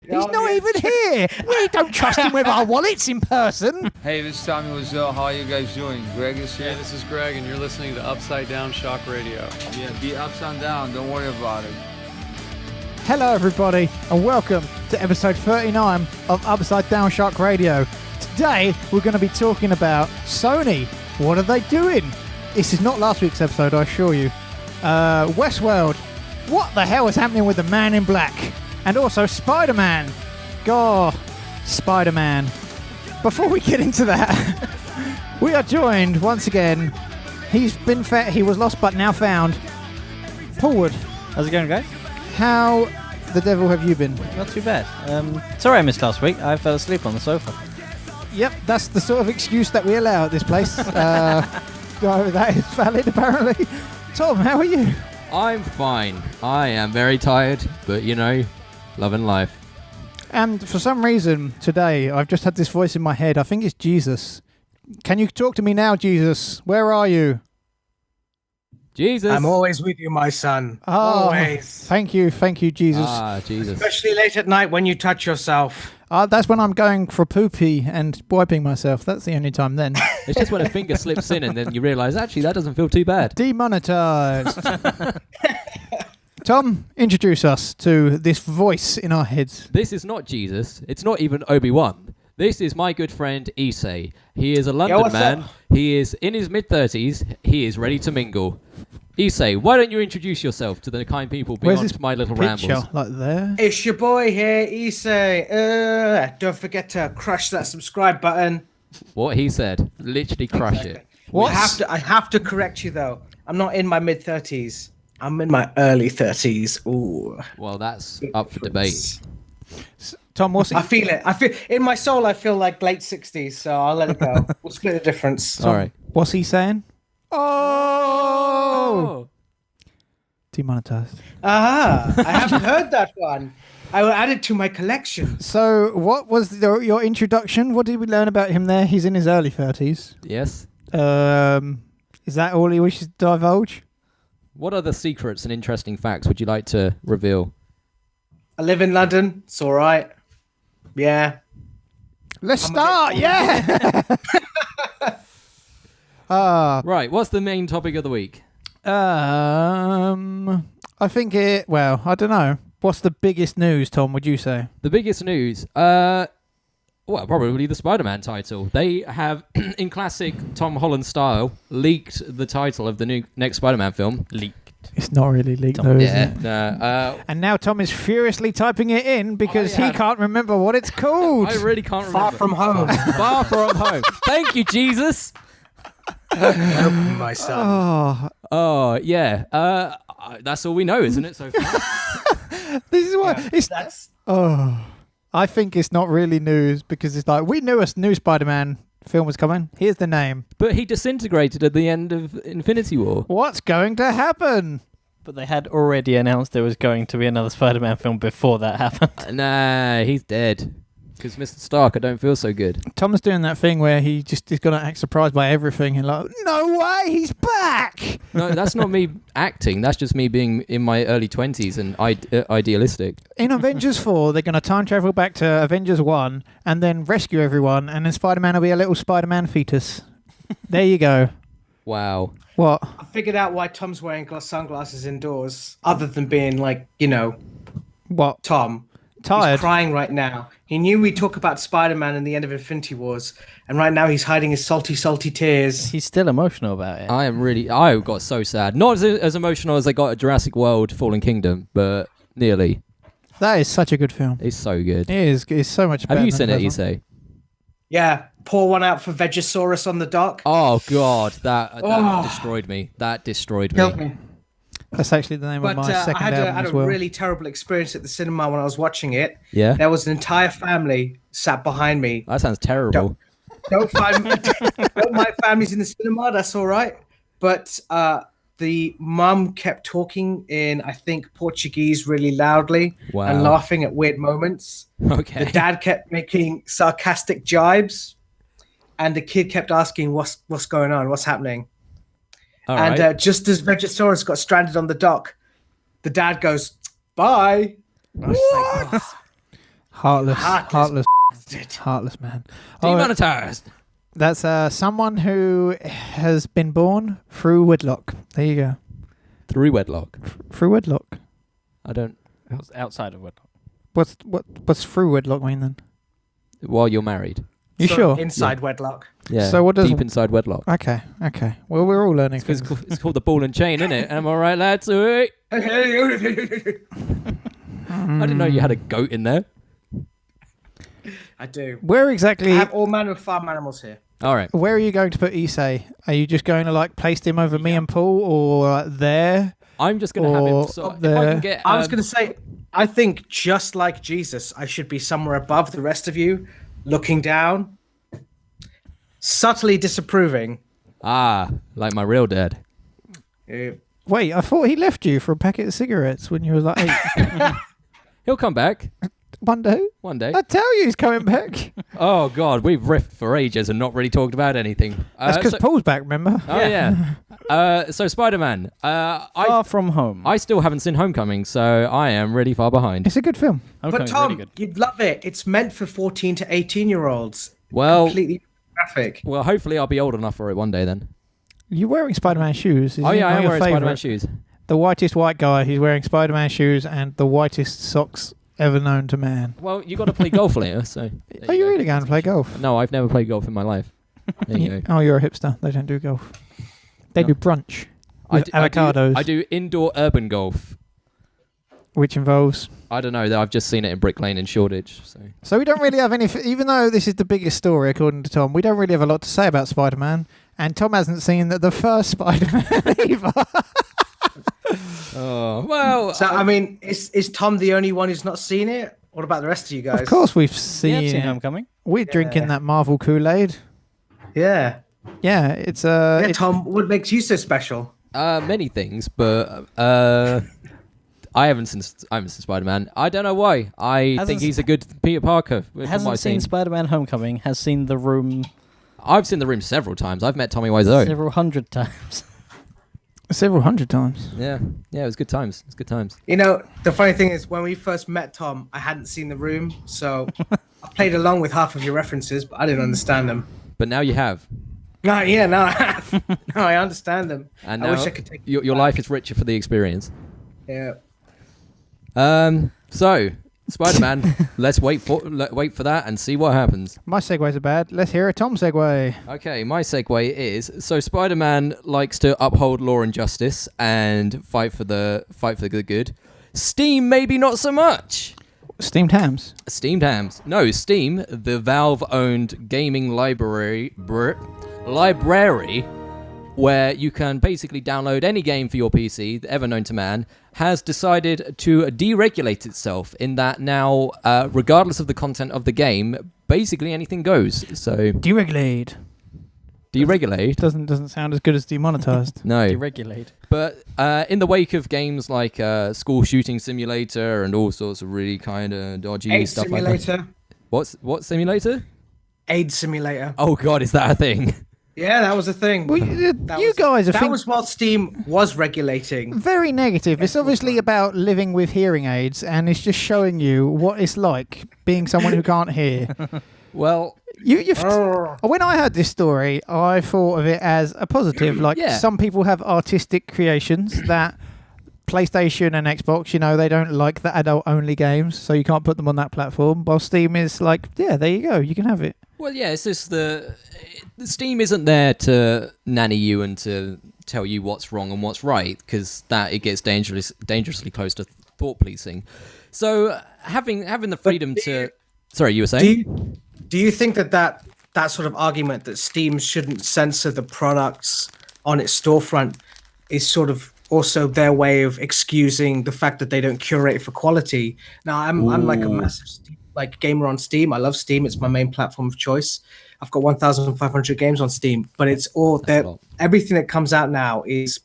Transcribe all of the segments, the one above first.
He's not even here. We don't trust him with our wallets in person. Hey, this is Tommy Wiseau. How are you guys doing? Greg is here. Hey, this is Greg, and you're listening to Upside Down Shock Radio. Yeah, be upside down. Don't worry about it. Hello, everybody, and welcome to episode 39 of Upside Down Shock Radio. Today, we're going to be talking about Sony. What are they doing? This is not last week's episode, I assure you. Westworld. What the hell is happening with the Man in Black? And also Spider-Man. God, Spider-Man. Before we get into that, we are joined once again. He was lost but now found. Paul Wood. How's it going, guys? How the devil have you been? Not too bad. Sorry I missed last week. I fell asleep on the sofa. Yep, that's the sort of excuse that we allow at this place. That is valid, apparently. Tom, how are you? I'm fine. I am very tired, but loving life. And for some reason today, I've just had this voice in my head. I think it's Jesus. Can you talk to me now, Jesus? Where are you? Jesus. I'm always with you, my son. Oh, always. Thank you, Jesus. Jesus. Especially late at night when you touch yourself. That's when I'm going for poopy and wiping myself. That's the only time then. It's just when a finger slips in and then you realise, actually, that doesn't feel too bad. Demonetized. Tom, introduce us to this voice in our heads. This is not Jesus. It's not even Obi-Wan. This is my good friend Issei. He is a London man. Up? He is in his mid-30s. He is ready to mingle. Issei, why don't you introduce yourself to the kind people beyond my little picture? rambles? Like there? It's your boy here, Issei. Don't forget to crush that subscribe button. What he said. Literally crush it. I have to correct you, though. I'm not in my mid-30s. I'm in my early 30s. Ooh. Well, that's up for debate. Tom, what's it? I feel it. I feel in my soul. I feel like late 60s. So I'll let it go. We'll split the difference. All right. What's he saying? Oh! Demonetized. I haven't heard that one. I will add it to my collection. So, what was your introduction? What did we learn about him there? He's in his early 30s. Yes. Is that all he wishes to divulge? What other secrets and interesting facts would you like to reveal? I live in London. It's all right. Yeah. Let's start. Yeah. Right. What's the main topic of the week? I think I don't know. What's the biggest news, Tom, would you say? The biggest news? Well, probably the Spider-Man title. They have, in classic Tom Holland style, leaked the title of the next Spider-Man film. Leaked. It's not really leaked, though, is it? And now Tom is furiously typing it in because he can't remember what it's called. I really can't remember. Far from home. Far from home. Thank you, Jesus. My son. Oh, yeah. That's all we know, isn't it, so far? This is why I think it's not really news because it's like we knew a new Spider-Man film was coming. Here's the name. But he disintegrated at the end of Infinity War. What's going to happen? But they had already announced there was going to be another Spider-Man film before that happened. Nah, he's dead. Because Mr. Stark, I don't feel so good. Tom's doing that thing where he just is going to act surprised by everything and like, no way, he's back! No, that's not me acting. That's just me being in my early 20s and idealistic. In Avengers 4, they're going to time travel back to Avengers 1 and then rescue everyone, and then Spider-Man will be a little Spider-Man fetus. There you go. Wow. What? I figured out why Tom's wearing sunglasses indoors, other than being like, What? Tom. Tired? He's crying right now. He knew we'd talk about Spider-Man and the end of Infinity Wars, and right now he's hiding his salty, salty tears. He's still emotional about it. I got so sad. Not as emotional as I got at Jurassic World Fallen Kingdom, but nearly. That is such a good film. It's so good. It is. It's so much better. Have you seen it, you say? Yeah, pour one out for Vegasaurus on the dock. Oh, God. That destroyed me. That destroyed me. Killed me. That's actually the name of my second I album had as well. a really terrible experience at the cinema when I was watching it. Yeah? There was an entire family sat behind me. That sounds terrible. Don't mind families in the cinema, that's all right. But the mum kept talking in, I think, Portuguese really loudly and laughing at weird moments. Okay. The dad kept making sarcastic jibes, and the kid kept asking, what's going on? What's happening? All and right. Just as Vegasaurus got stranded on the dock, the dad goes, bye. I was like, Heartless bastard. heartless man. Demonetized. That's someone who has been born through wedlock. There you go. Through wedlock. Through wedlock. I don't. Outside of wedlock. What's through wedlock mean then? While you're married. You Sort sure? of inside wedlock. Yeah. So what does- deep inside wedlock? Okay. Well, we're all learning It's things. it's called the ball and chain, isn't it? Am I right, lads? Oi. I didn't know you had a goat in there. I do. Where I exactly? have all manner of farm animals here. All right. Where are you going to put Issei? Are you just going to like place him over me and Paul, or there? I'm just going to have him. Or So up if I there. can get. I was going to say, I think just like Jesus, I should be somewhere above the rest of you, looking down, subtly disapproving. Like my real dad. Wait, I thought he left you for a packet of cigarettes when you were like 8. He'll come back One day. one day. I tell you, he's coming back. Oh God, we've riffed for ages and not really talked about anything. That's because so- Paul's back. Remember? Oh yeah. So Spider-Man. Far From Home. I still haven't seen Homecoming, so I am really far behind. It's a good film. But Homecoming's Tom, really good. you'd love it. It's meant for 14 to 18-year-olds. Well, Completely graphic. well, hopefully I'll be old enough for it one day then. You're wearing Spider-Man shoes. Oh yeah, I am wearing Spider-Man shoes. The whitest white guy. He's wearing Spider-Man shoes and the whitest socks ever known to man. Well, you got to play golf later, so. Are you really going to play golf? No, I've never played golf in my life. There you go. Oh, you're a hipster. They don't do golf. They No. do brunch with avocados, I do indoor urban golf. which involves. I don't know. I've just seen it in Brick Lane in Shoreditch. So we don't really have any. Even though this is the biggest story according to Tom, we don't really have a lot to say about Spider-Man. And Tom hasn't seen the first Spider-Man either. Oh well. So, I mean, is Tom the only one who's not seen it? What about the rest of you guys? Of course, we've Yeah, seen. I've seen it. Homecoming. We're drinking that Marvel Kool-Aid. Yeah. Yeah, it's Yeah, Tom, what makes you so special? Many things, but I haven't seen Spider-Man. I don't know why. I think he's a good Peter Parker. From what Hasn't I've seen seen. Spider-Man Homecoming. Has seen The Room I've seen The Room several times. I've met Tommy Wiseau. several hundred times. several hundred times. Yeah, it was good times. It's good times. You know, the funny thing is, when we first met Tom, I hadn't seen The Room, so I played along with half of your references, but I didn't understand them. But now you have, No, yeah, no, I have. No, I understand them. and I now wish I could take your life is richer for the experience. Yeah. So Spider-Man, let's wait for that and see what happens. My segues are bad. Let's hear a Tom segue. Okay, my segue is so Spider-Man likes to uphold law and justice and fight for the good. Steam maybe not so much. Steamed hams. Steamed hams. No, Steam, the Valve-owned gaming library where you can basically download any game for your PC ever known to man, has decided to deregulate itself in that now, regardless of the content of the game, basically anything goes. So Deregulate. deregulate. Doesn't sound as good as demonetized. No. Deregulate. But in the wake of games like School Shooting Simulator and all sorts of really kind of dodgy AIDS stuff Simulator. like that. What simulator? AIDS Simulator. Oh God, is that a thing? Yeah, that was a thing. Well, you guys are That was what Steam was regulating. very negative. It's obviously about living with hearing aids, and it's just showing you what it's like being someone who can't hear. Well, When I heard this story, I thought of it as a positive. Like Yeah. some people have artistic creations that PlayStation and Xbox, they don't like the adult-only games, so you can't put them on that platform. While Steam is like, yeah, there you go, you can have it. well, yeah. It's just the Steam isn't there to nanny you and to tell you what's wrong and what's right, because it gets dangerously close to thought policing. So having the freedom to. Sorry, you were saying? Do you think that sort of argument that Steam shouldn't censor the products on its storefront is sort of also their way of excusing the fact that they don't curate for quality? Now, I'm like a massive gamer on Steam. I love Steam. It's my main platform of choice. I've got 1,500 games on Steam, but it's all that everything that comes out now is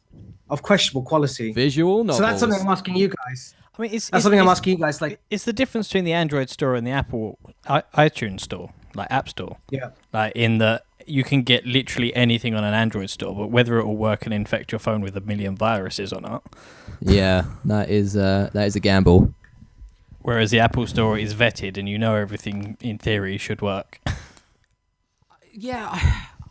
of questionable quality. Visual novels. So that's something I'm asking you guys. I mean, That's something I'm asking you guys. Like, It's the difference between the Android store and the Apple iTunes store, like App Store. yeah. Like in that you can get literally anything on an Android store, but whether it will work and infect your phone with 1 million viruses or not. Yeah, that is a gamble. Whereas the Apple Store is vetted and you know everything in theory should work. Yeah,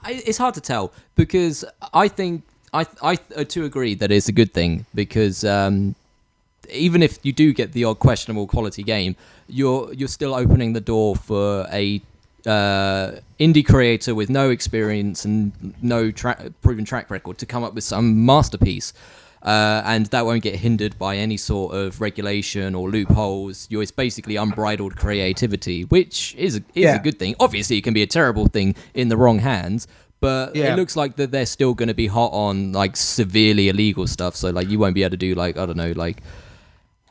it's hard to tell because I think I too agree that it's a good thing because even if you do get the odd questionable quality game, you're still opening the door for a indie creator with no experience and no proven track record to come up with some masterpiece. And that won't get hindered by any sort of regulation or loopholes. It's basically unbridled creativity, which is a good thing. Obviously, it can be a terrible thing in the wrong hands, but it looks like that they're still going to be hot on like severely illegal stuff. So like you won't be able to do like, I don't know, like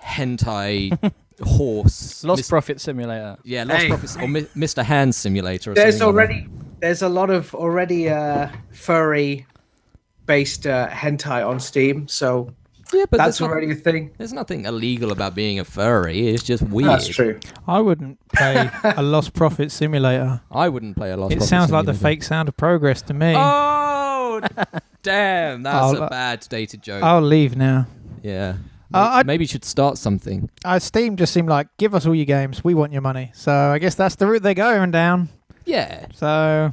hentai horse Lost Profit Simulator. Yeah, Lost Profits or Mr. Hands Simulator. Or There's a lot of furry based hentai on Steam, so yeah, but that's already a thing. There's nothing illegal about being a furry. It's just weird. That's true. I wouldn't play a Lost Profit Simulator. I wouldn't play a Lost Profit It sounds like Simulator. the fake sound of progress to me. Oh, damn. That's a bad dated joke. I'll leave now. Yeah. Maybe you should start something. Steam just seemed like, give us all your games. We want your money. So I guess that's the route they're going down. Yeah. So,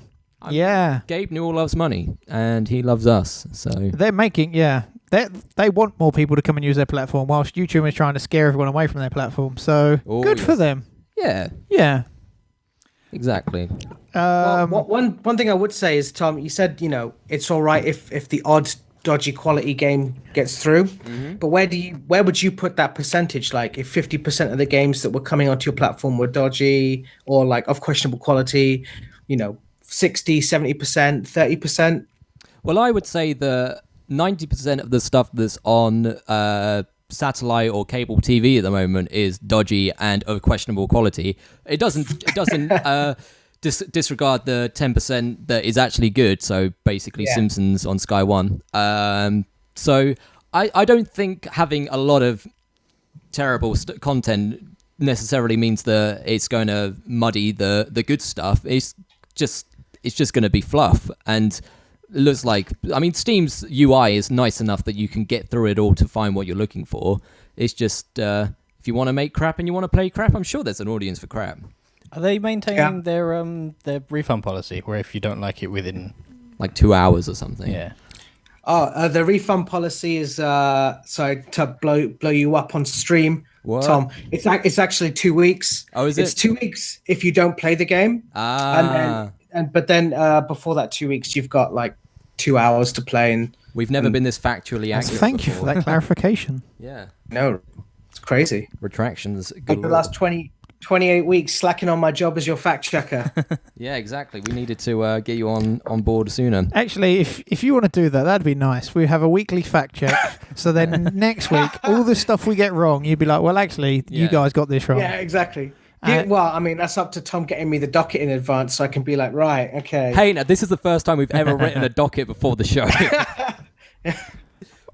yeah. Gabe Newell loves money, and he loves us. So they're making, they want more people to come and use their platform, whilst YouTube is trying to scare everyone away from their platform. So good for them. Yeah. Yeah. Exactly. One thing I would say is, Tom, you said it's all right if the odd dodgy quality game gets through, but where would you put that percentage? Like if 50% of the games that were coming onto your platform were dodgy or like of questionable quality, 60, 70%, 30%? Well, I would say that 90% of the stuff that's on satellite or cable TV at the moment is dodgy and of questionable quality. It doesn't disregard the 10% that is actually good. So basically Simpsons on Sky One. So I don't think having a lot of terrible content necessarily means that it's going to muddy the good stuff. It's just going to be fluff. And it looks like, Steam's UI is nice enough that you can get through it all to find what you're looking for. It's just, if you want to make crap and you want to play crap, I'm sure there's an audience for crap. Are they maintaining their refund policy, where if you don't like it within like 2 hours or something? Yeah. The refund policy is sorry to blow you up on stream, What? Tom. It's actually 2 weeks. Oh, is It's it? 2 weeks if you don't play the game. But then before that 2 weeks, you've got like 2 hours to play. And We've never been this factually accurate. Thank you for before. that clarification. Yeah. no, it's crazy. Retractions. Like the last 28 weeks slacking on my job as your fact checker. Yeah, exactly. We needed to get you on board sooner. Actually, if you want to do that, that'd be nice. We have a weekly fact check. So then next week, all the stuff we get wrong, you'd be like, well, actually, you guys got this wrong. Yeah, exactly. That's up to Tom getting me the docket in advance so I can be like, right, okay. Hey, now, this is the first time we've ever written a docket before the show.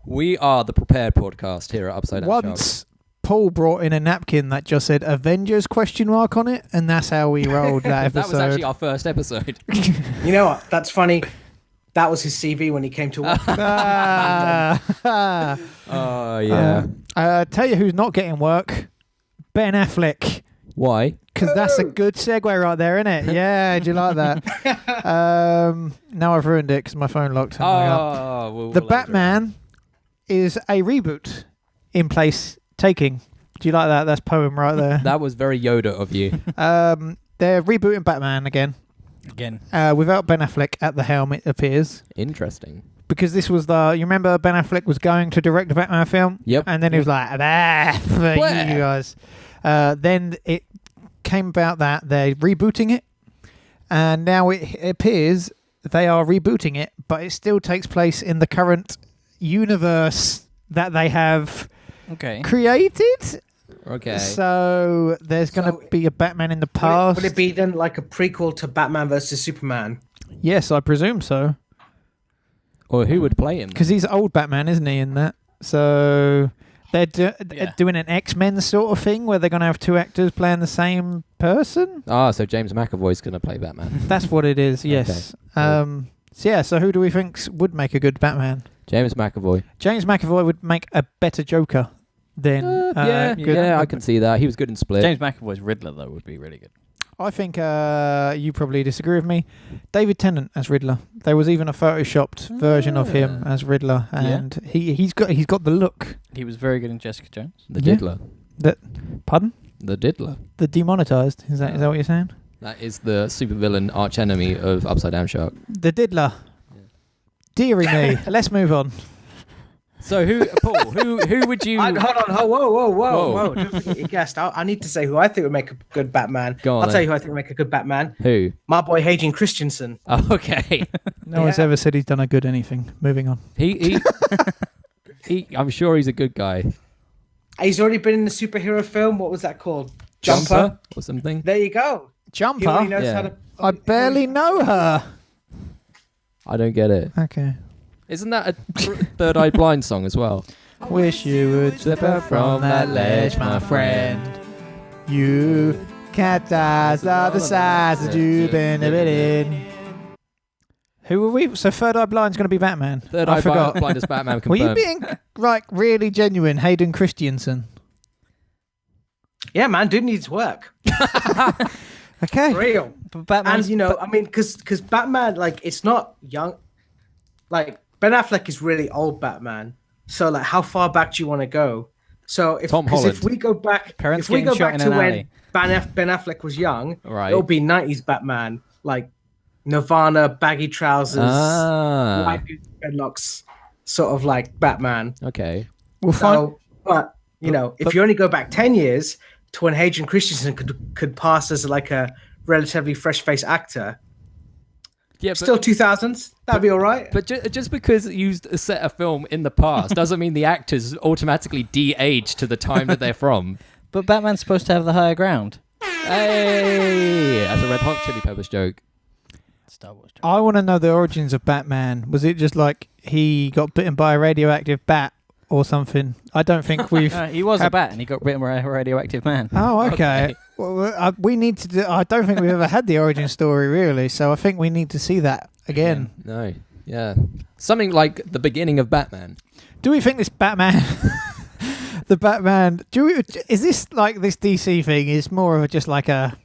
We are the Prepared Podcast here at Upside Down Once Paul brought in a napkin that just said Avengers ? On it, and that's how we rolled that episode. That was actually our first episode. You know what? That's funny. That was his CV when he came to work. Oh, yeah. Tell you who's not getting work. Ben Affleck. Why? Because that's a good segue right there, isn't it? Yeah, do you like that? Now I've ruined it because my phone locked. The Batman is a reboot in place taking. Do you like that? That's poem right there. That was very Yoda of you. They're rebooting Batman again. Without Ben Affleck at the helm, it appears. Interesting. Because this was you remember Ben Affleck was going to direct a Batman film? Yep. And then he was like, for you guys. Then it came about that they're rebooting it. And now it appears they are rebooting it, but it still takes place in the current universe that they have created. Okay. So there's going to be a Batman in the past. Would it be then like a prequel to Batman versus Superman? Yes, I presume so. Or who would play him? Because he's old Batman, isn't he, in that? So they're doing an X-Men sort of thing where they're going to have two actors playing the same person? So James McAvoy's going to play Batman. That's what it is, yes. Okay. So who do we think would make a good Batman? James McAvoy. James McAvoy would make a better Joker then good. I can see that. He was good in Split. James McAvoy's Riddler though would be really good. I think you probably disagree with me. David Tennant as Riddler. There was even a photoshopped version of him as Riddler, and he's got the look. He was very good in Jessica Jones. The Diddler. Pardon? The Diddler. The demonetized. Is that what you're saying? That is the supervillain arch enemy of Upside Down Shark. The Diddler. Deary me. Let's move on. So Paul, who would you... Hold on, whoa. Don't forget your guest. I need to say who I think would make a good Batman. Go on, I'll tell you who I think would make a good Batman. Who? My boy Hayden Christensen. Oh, okay. No one's ever said he's done a good anything. Moving on. He I'm sure he's a good guy. He's already been in the superhero film. What was that called? Jumper or something? There you go. Jumper? He already knows Yeah. how to... I barely know her. I don't get it. Okay. Isn't that a Third Eye Blind song as well? Wish you would slip up from that ledge, my friend. You cat eyes are the size that you've been a bit in. Who were we? So Third Eye Blind's going to be Batman. Third I Eye forgot. Blind is Batman Were confirmed. you being really genuine, Hayden Christensen? Yeah, man, dude needs work. Okay. For real. But Batman's And, because Batman, it's not young. Ben Affleck is really old Batman. So, how far back do you want to go? So, if we go back, Parents if we go getting shot back in to an when alley. Ben Affleck was young, Right. it'll be 90s Batman, like Nirvana, baggy trousers, white dreadlocks, sort of like Batman. Okay. We'll find. But if you only go back 10 years to when Hayden Christensen could pass as a relatively fresh-faced actor. Yeah, Still 2000s. That'd be all right. But just because you set a film in the past doesn't mean the actors automatically de-age to the time that they're from. But Batman's supposed to have the higher ground. Hey, that's a Red Hot Chili Peppers joke. Star Wars. I want to know the origins of Batman. Was it just he got bitten by a radioactive bat or something? I don't think we've... He was a bat and he got bitten by a radioactive man. Oh, okay. Well, we need to do... I don't think we've ever had the origin story, really, so I think we need to see that again. Yeah, no. Yeah. Something like the beginning of Batman. Do we think this Batman... the Batman... Is this this DC thing is more of just a...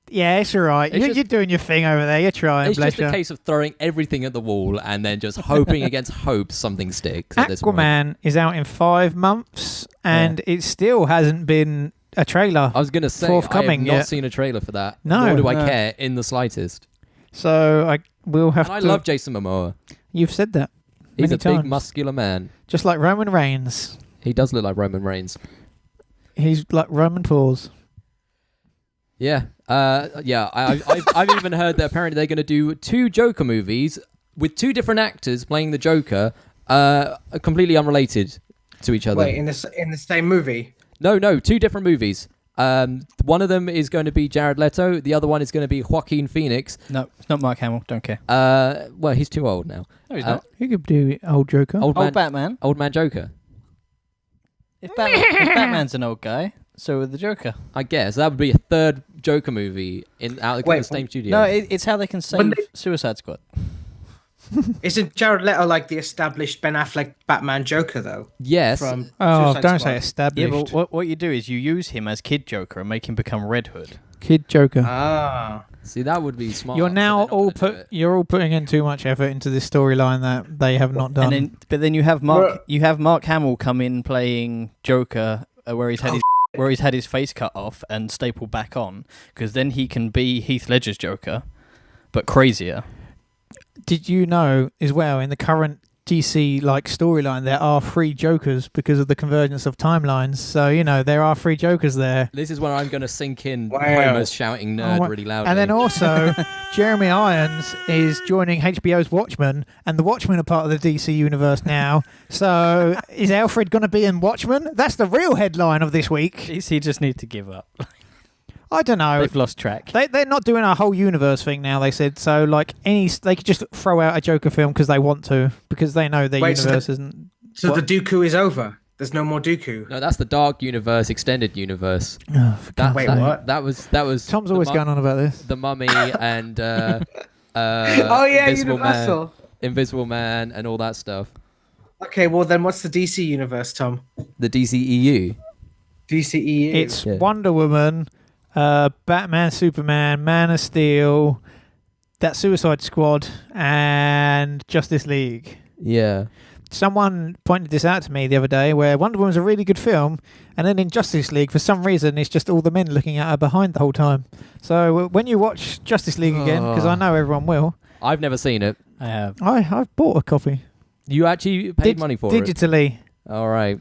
Yeah, it's all right. You're doing your thing over there. You're trying, It's just you. a case of throwing everything at the wall and then just hoping against hope something sticks at this point. Aquaman is out in 5 months, and it still hasn't been a trailer. I was going to say, forthcoming I have not yet. seen a trailer for that. No. Nor do I No. care in the slightest. So we'll have And to... I love Jason Momoa. You've said that He's many a times. big, muscular man. Just like Roman Reigns. He does look like Roman Reigns. He's like Roman Paws. Yeah. I've even heard that apparently they're going to do 2 Joker movies with 2 different actors playing the Joker, completely unrelated to each other. Wait, in the same movie? No, 2 different movies. One of them is going to be Jared Leto. The other one is going to be Joaquin Phoenix. No, it's not Mark Hamill. Don't care. Well, he's too old now. No, he's not. You could do old Joker. Old man, Batman. Old man Joker. If Batman's an old guy, so would the Joker. I guess that would be a 3rd Joker movie out of the same studio. No, it's how they can save Suicide Squad. Isn't Jared Leto the established Ben Affleck Batman Joker, though? Yes. From Oh, Suicide don't Squad? say established. Yeah, but what you do is you use him as Kid Joker and make him become Red Hood. Kid Joker. Ah. See, that would be smart. You're but now they're not all gonna do it. you're all putting in too much effort into this storyline that they have not done. But then you have Mark Hamill come in playing Joker, where he's had his face cut off and stapled back on, because then he can be Heath Ledger's Joker, but crazier. Did you know as well, in the current DC storyline, there are 3 Jokers because of the convergence of timelines. So there are 3 Jokers there. This is where I'm going to sink in Wow. Homer's shouting nerd Oh, really loudly. And then also, Jeremy Irons is joining HBO's Watchmen, and the Watchmen are part of the DC universe now. So is Alfred going to be in Watchmen? That's the real headline of this week. He just needs to give up. I don't know. They've lost track. They're not doing a whole universe thing now, they said. So, they could just throw out a Joker film because they want to, because they know their universe isn't... So What? the Dooku is over. There's no more Dooku. No, that's the Dark Universe extended universe. Oh, for God's Wait, sake. what? That was. Tom's always going on about this. The Mummy and Oh yeah, Invisible Universal. Man, Invisible Man, and all that stuff. Okay, well then, what's the DC universe, Tom? The DCEU. DCEU. It's Yeah. Wonder Woman, Batman, Superman, Man of Steel, that Suicide Squad, and Justice League. Yeah. Someone pointed this out to me the other day, where Wonder Woman's a really good film, and then in Justice League, for some reason, it's just all the men looking at her behind the whole time. So when you watch Justice League again, because I know everyone will, I've never seen it. I have. I've bought a copy You actually paid money for it. digitally. All right.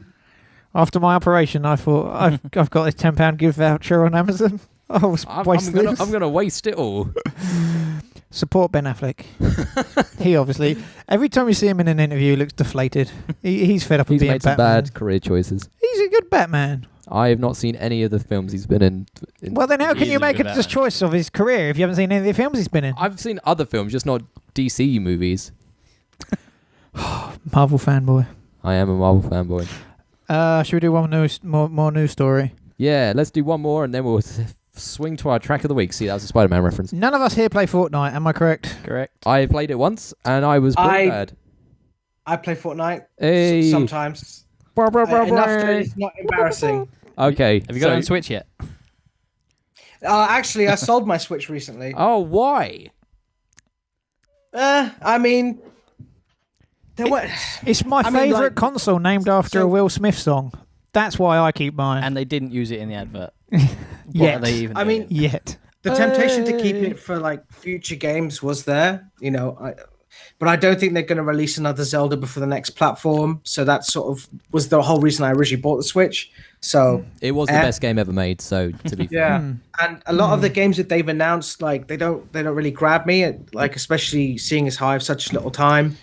After my operation, I thought I've got this £10 gift voucher on Amazon. I'll waste this. I'm gonna waste it all. Support Ben Affleck. He obviously, every time you see him in an interview, he looks deflated. He's fed up He's of being made some Batman. bad career choices. He's a good Batman. I have not seen any of the films he's been in. Well, then how can He's you a make good a Batman. choice of his career if you haven't seen any of the films he's been in? I've seen other films, just not DC movies. Marvel fanboy. I am a Marvel fanboy. Should we do one more news story? Yeah, let's do one more and then we'll swing to our track of the week. See, that was a Spider-Man reference. None of us here play Fortnite, am I correct? Correct. I played it once and I was pretty bad. I play Fortnite Hey. sometimes. Enough that it's not embarrassing. Okay. Have you got it on Switch yet? Actually, I sold my Switch recently. Oh, why? I mean, there were. It's my I mean, favourite like- console named after a so- Will Smith song. That's why I keep mine. And they didn't use it in the advert. Yet. What are they even I mean, doing? Yet. The temptation to keep it for like future games was there, but I don't think they're going to release another Zelda before the next platform. So that sort of was the whole reason I originally bought the Switch. So It was the best game ever made, so to be fair. yeah, and a lot of the games that they've announced, like they don't really grab me. Like especially seeing as how I have such little time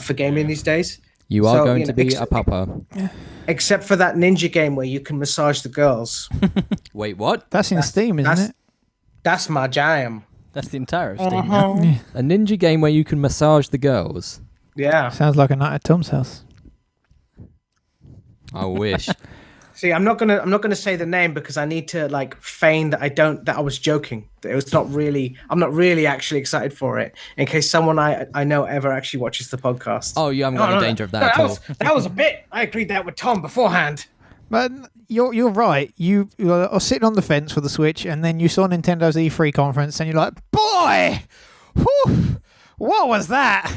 for gaming these days. You are So, going you to know, be a papa. Except for that ninja game where you can massage the girls. Wait, what? That's in Steam, isn't that's- it? That's my jam. That's the entire of Steam. now. A ninja game where you can massage the girls? Yeah. Sounds like a night at Tom's house. I wish. See, I'm not gonna say the name because I need to like feign that I was joking. That it was not really. I'm not really actually excited for it. In case someone I know ever actually watches the podcast. Oh, you haven't got any danger of that at all. That was a bit. I agreed that with Tom beforehand. But you're right. You are sitting on the fence for the Switch, and then you saw Nintendo's E3 conference, and you're like, "Boy, whew, what was that?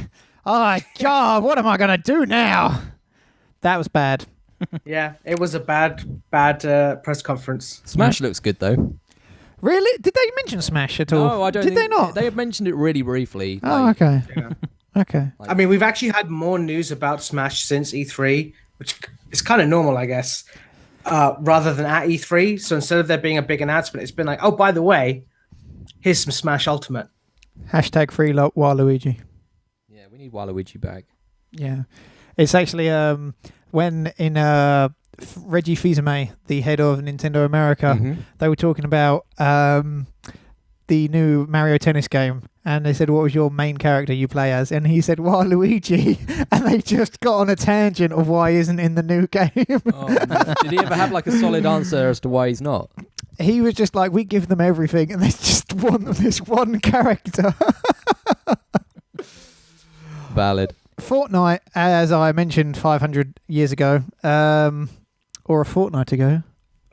Oh God, what am I gonna do now?" That was bad. Yeah, it was a bad press conference. Smash looks good though. Really? Did they mention Smash at all? No, I don't. Did they think- not? They have mentioned it really briefly. Oh, like- okay. Yeah. Okay. I mean, we've actually had more news about Smash since E3, which is kind of normal, I guess, rather than at E3. So instead of there being a big announcement, it's been like, oh, by the way, here's some Smash Ultimate. Hashtag free Waluigi. Yeah, we need Waluigi back. Yeah. It's actually when in Reggie Fils-Aimé, the head of Nintendo America, Mhm. they were talking about the new Mario Tennis game, and they said, "What was your main character you play as?" And he said, "Waluigi," and they just got on a tangent of why he isn't in the new game. Oh, no. Did he ever have like a solid answer as to why he's not? He was just like, "We give them everything, and they just want this one character." Valid. Fortnite, as I mentioned 500 years ago, or a fortnight ago,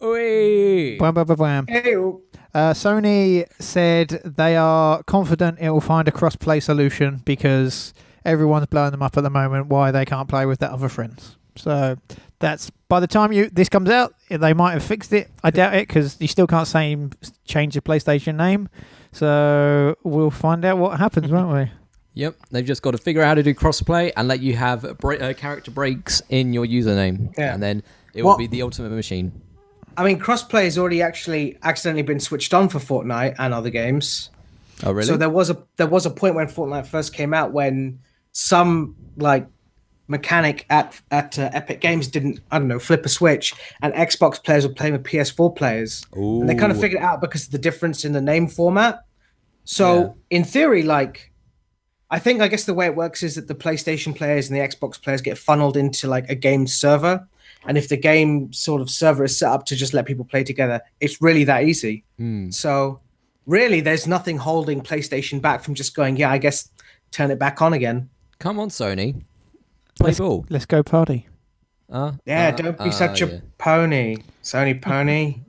Oi. bam, bam, bam, bam. Hey, Sony said they are confident it will find a cross-play solution because everyone's blowing them up at the moment why they can't play with their other friends. So that's by the time this comes out, they might have fixed it. I doubt it because you still can't change the PlayStation name. So we'll find out what happens, won't we? Yep, they've just got to figure out how to do crossplay and let you have character breaks in your username, Yeah. and then it will be the ultimate machine. I mean, crossplay has already actually accidentally been switched on for Fortnite and other games. Oh, really? So there was a point when Fortnite first came out when some like mechanic at Epic Games didn't, I don't know, flip a switch, and Xbox players were playing with PS4 players, and they kind of figured it out because of the difference in the name format. So in theory, like, I guess the way it works is that the PlayStation players and the Xbox players get funneled into like a game server, and if the game sort of server is set up to just let people play together, it's really that easy. So really, there's nothing holding PlayStation back from just going, yeah, I guess turn it back on again. Come on, Sony. play ball. Let's go party. Don't be such a pony. It's only pony.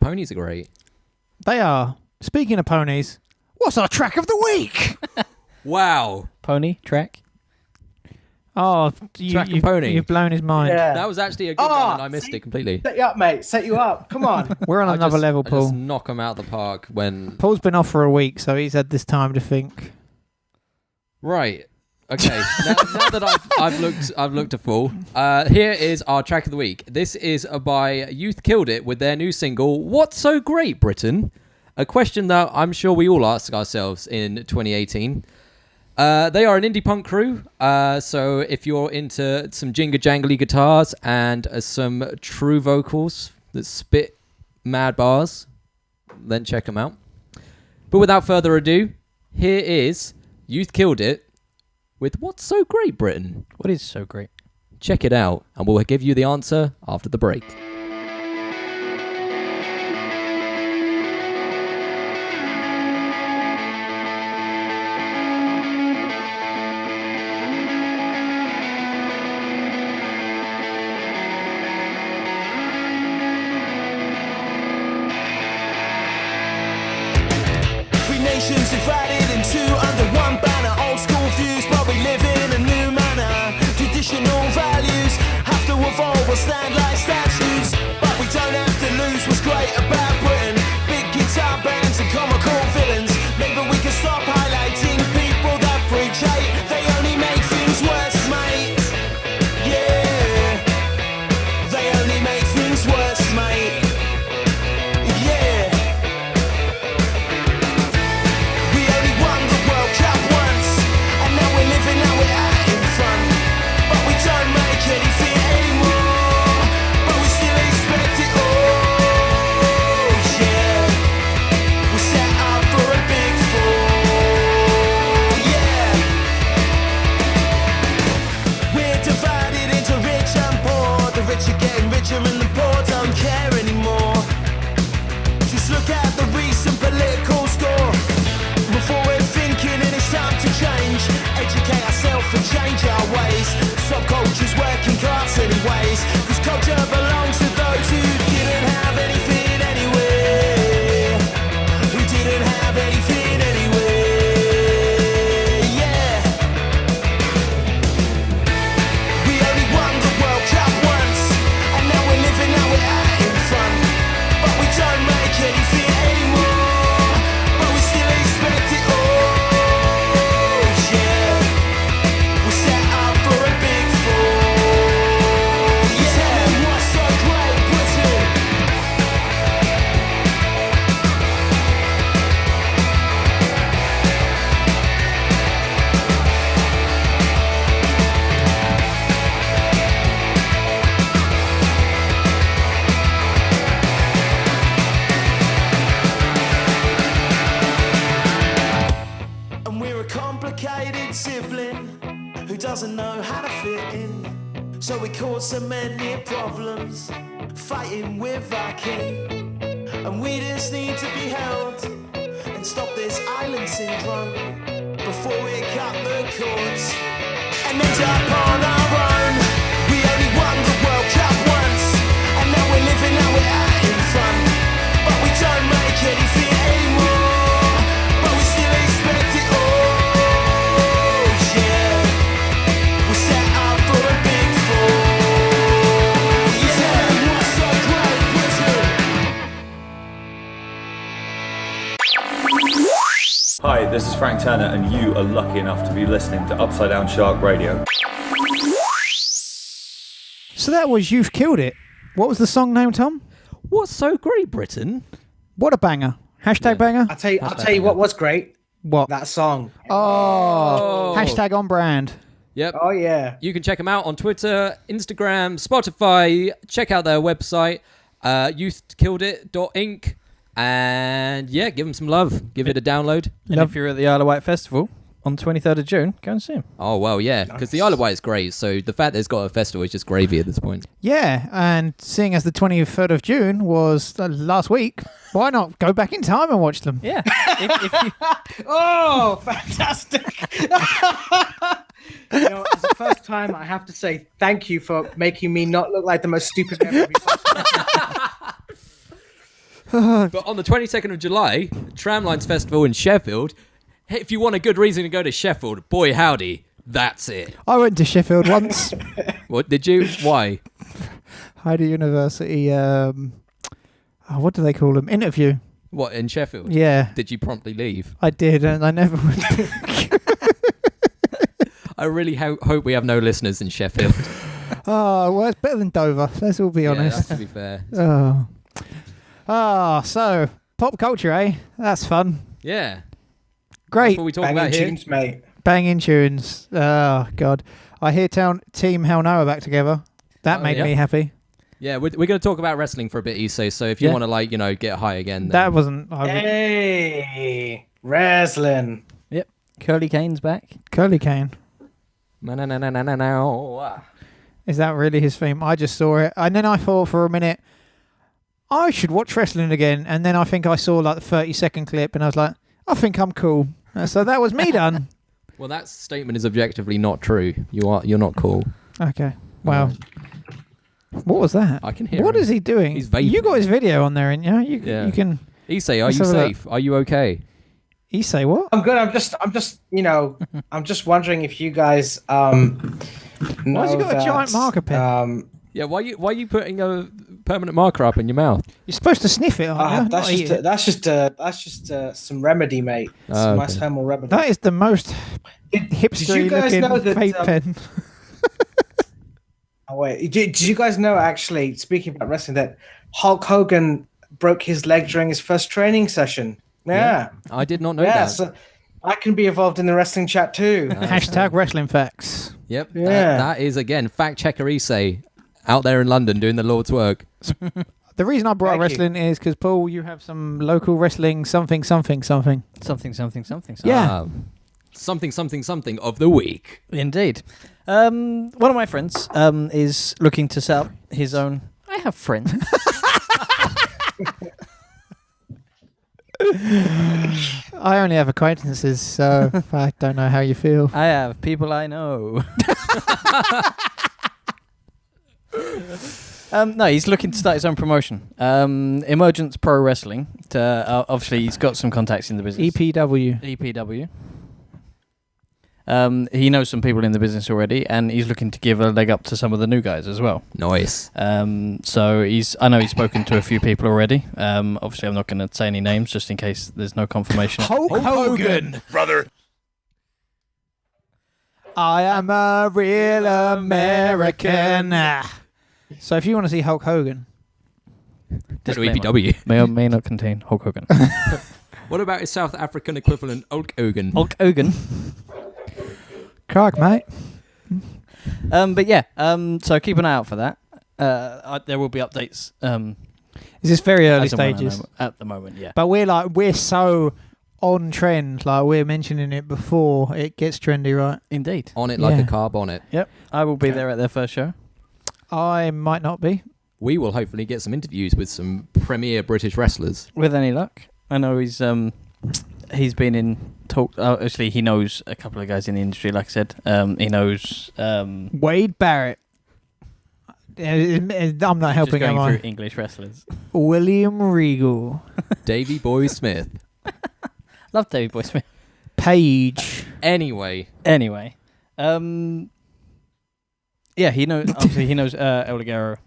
Ponies are great. They are. Speaking of ponies, what's our track of the week? Wow. Pony track. Oh, Track and pony. You've blown his mind. Yeah. That was actually a good one, and I missed it completely. Set you up, mate. Set you up. Come on. We're on another level, I Paul. just knock him out of the park when... Paul's been off for a week, so he's had this time to think. Right. Okay. now that I've looked a fool. Here is our track of the week. This is by Youth Killed It with their new single, "What's So Great, Britain?" A question that I'm sure we all ask ourselves in 2018. They are an indie punk crew, so if you're into some jingle-jangly guitars and some true vocals that spit mad bars, then check them out. But without further ado, here is Youth Killed It with "What's So Great, Britain?" What is so great? Check it out, and we'll give you the answer after the break. Nations divided in two under one banner. Old school views, but we live in a new manner. Traditional values have to evolve or stand like statues, but we don't have to lose what's great about Britain. Big guitar bands and comical villains. Maybe we can stop highlighting people that preach hate. They only make things worse, mate. Yeah, they only make things worse, mate. Yeah. Subculture's working class anyways, 'cause culture belongs to those who didn't have anything anyway. Who didn't have anything anyway, yeah. We only won the World Cup once, and now we're living how we're having fun. But we don't make anything anymore, but we still expect it all. Doesn't know how to fit in, so we cause so many problems, fighting with our king. And we just need to be held and stop this island syndrome before we cut the cords and end up on our own. We only won the World Cup once, and now we're living how we're having fun. But we don't make anything anymore, but we still expect it all. Hi, this is Frank Turner, and you are lucky enough to be listening to Upside Down Shark Radio. So that was You've Killed It. What was the song name, Tom? What's So Great, Britain? What a banger. Hashtag banger? I'll tell you what was great. What? That song. Oh. Hashtag on brand. Yep. Oh, yeah. You can check them out on Twitter, Instagram, Spotify. Check out their website, youthkilledit.inc. And yeah, give them some love. Give it a download. And if you're at the Isle of Wight Festival on 23rd of June, go and see him. Oh, well, yeah, because the Isle of Wight is great. So the fact that it's got a festival is just gravy at this point. Yeah, and seeing as the 23rd of June was last week, why not go back in time and watch them? Yeah. if you... Oh, fantastic. As the first time, I have to say thank you for making me not look like the most stupid member of your podcast. But on the 22nd of July, Tramlines Festival in Sheffield. Hey, if you want a good reason to go to Sheffield, boy howdy, that's it. I went to Sheffield once. What did you? Why? Hyde University. What do they call them? Interview. What, in Sheffield? Yeah. Did you promptly leave? I did, and I never went back. I really hope we have no listeners in Sheffield. Oh, well, it's better than Dover. Let's all be Yeah, honest. that's to be fair. So pop culture, eh? That's fun. Yeah. Great. That's what we talk Banging about here. tunes, mate. Banging tunes. Oh, God. I hear Team Hell No are back together. That made me happy. Yeah, we're going to talk about wrestling for a bit, Issei. So if you want to, get high again. Then... That wasn't... Hey, wrestling. Yep. Curly Kane's back. Curly Kane. No. Is that really his theme? I just saw it. And then I thought for a minute, I should watch wrestling again. And then I think I saw like the 30-second clip and I was like, I think I'm cool. So that was me done. Well, that statement is objectively not true. You're not cool. Okay. Wow. What was that? I can hear What him. is he doing? He's vaping. You got his video on there, and you can. Issei, are Let's you have a safe? Are you okay? Issei, what? I'm good. I'm just, I'm just wondering if you guys, Why's he got a giant marker pen? Yeah, why are you putting a permanent marker up in your mouth? You're supposed to sniff it, aren't you? that's just some remedy, mate. Some nice thermal remedy. That is the most Did you hipstery guys looking know that, vape pen. Oh wait, did you guys know, actually, speaking about wrestling, that Hulk Hogan broke his leg during his first training session? Yeah. I did not know Yeah, that. so I can be involved in the wrestling chat too. Hashtag wrestling facts. Yep. Yeah. That is, again, fact checker Issei out there in London doing the Lord's work. The reason I brought up Thank you. wrestling is because, Paul, you have some local wrestling something. Something. Yeah. Something of the week. Indeed. One of my friends is looking to set up his own... I have friends. I only have acquaintances, so I don't know how you feel. I have people I know. No, he's looking to start his own promotion. Emergence Pro Wrestling. Obviously, he's got some contacts in the business. EPW. He knows some people in the business already, and he's looking to give a leg up to some of the new guys as well. Nice. So I know he's spoken to a few people already. Obviously, I'm not going to say any names just in case there's no confirmation. Hulk Hogan, brother. I am a real American. So if you want to see Hulk Hogan, Disclaimer. EPW. May or may not contain Hulk Hogan. What about his South African equivalent, Hulk Hogan? Hulk Hogan. Clark, mate. But yeah, so keep an eye out for that. There will be updates. Is this very early as and when I stages? know at the moment, yeah. But we're so on trend. Like, we're mentioning it before it gets trendy, right? Indeed. On it like Yeah. a carb on it. Yep. I will be there at their first show. I might not be. We will hopefully get some interviews with some premier British wrestlers. With any luck. I know he's been in talk. Obviously, he knows a couple of guys in the industry. Like I said, he knows. Wade Barrett. I'm not helping just him. going through English wrestlers. William Regal. Davey Boy Smith. Love Davey Boy Smith. Paige. Anyway. Yeah, he knows. Obviously, he knows El Ligero.